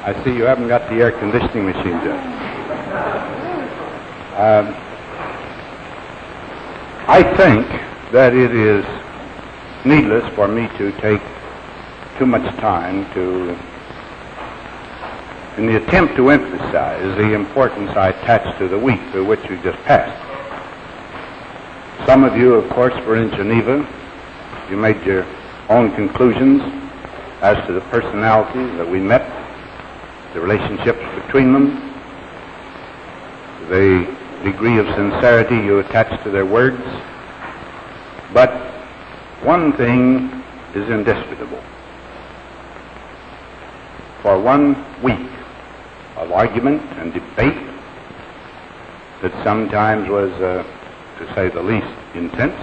I see you haven't got the air conditioning machine yet. I think that it is needless for me to take too much time in the attempt to emphasize the importance I attach to the week through which you just passed. Some of you, of course, were in Geneva. You made your own conclusions as to the personalities that we met, the relationships between them, the degree of sincerity you attached to their words. But one thing is indisputable. For 1 week of argument and debate that sometimes was, to say the least, intense,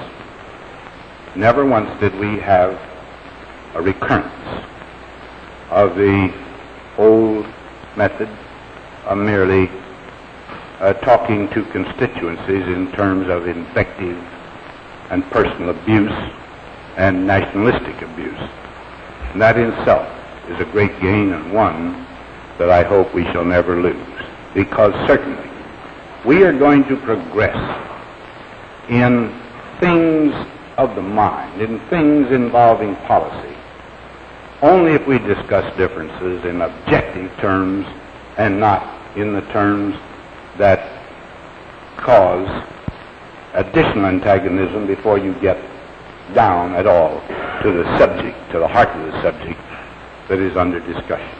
never once did we have a recurrence of the old method of merely talking to constituencies in terms of invective and personal abuse and nationalistic abuse. And that in itself is a great gain, and one that I hope we shall never lose, because certainly we are going to progress in things of the mind, in things involving policy, only if we discuss differences in objective terms and not in the terms that cause additional antagonism before you get down at all to the subject, to the heart of the subject that is under discussion.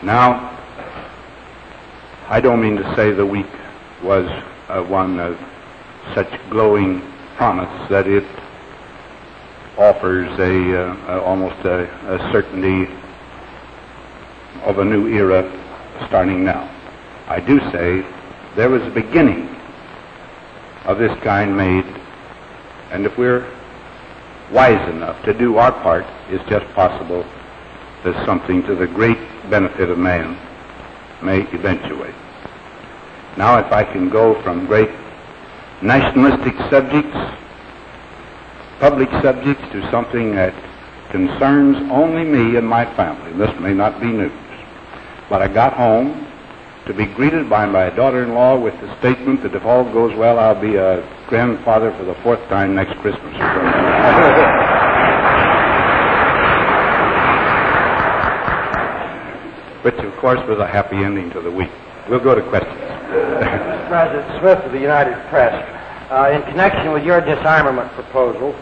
Now, I don't mean to say the week was one of such glowing promise that it offers almost a certainty of a new era starting now. I do say there was a beginning of this kind made, and if we're wise enough to do our part, it's just possible that something to the great benefit of man may eventuate. Now, if I can go from great nationalistic subjects, public subjects, to something that concerns only me and my family. This may not be news, but I got home to be greeted by my daughter-in-law with the statement that if all goes well, I'll be a grandfather for the 4th time next Christmas. Which, of course, was a happy ending to the week. We'll go to questions. Mr. President Smith of the United Press, in connection with your disarmament proposal,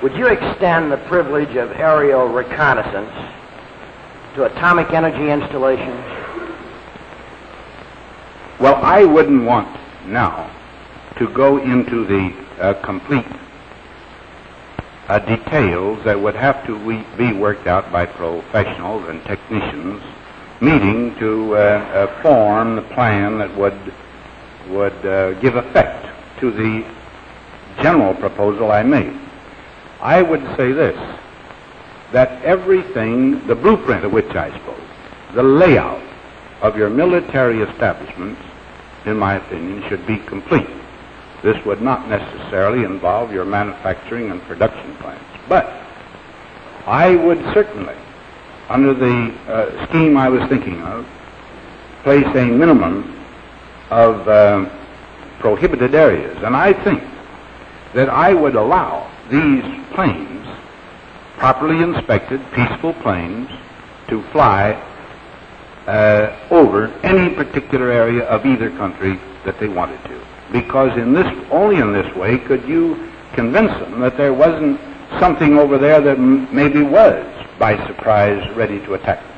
would you extend the privilege of aerial reconnaissance to atomic energy installations? Well, I wouldn't want now to go into the complete details that would have to be worked out by professionals and technicians meeting to form the plan that would give effect to the general proposal I made. I would say this, that everything, the blueprint of which I spoke, the layout of your military establishments, in my opinion, should be complete. This would not necessarily involve your manufacturing and production plants. But I would certainly, under the scheme I was thinking of, place a minimum of prohibited areas. And I think that I would allow these planes, properly inspected, peaceful planes, to fly over any particular area of either country that they wanted to. Because only in this way could you convince them that there wasn't something over there that maybe was, by surprise, ready to attack them.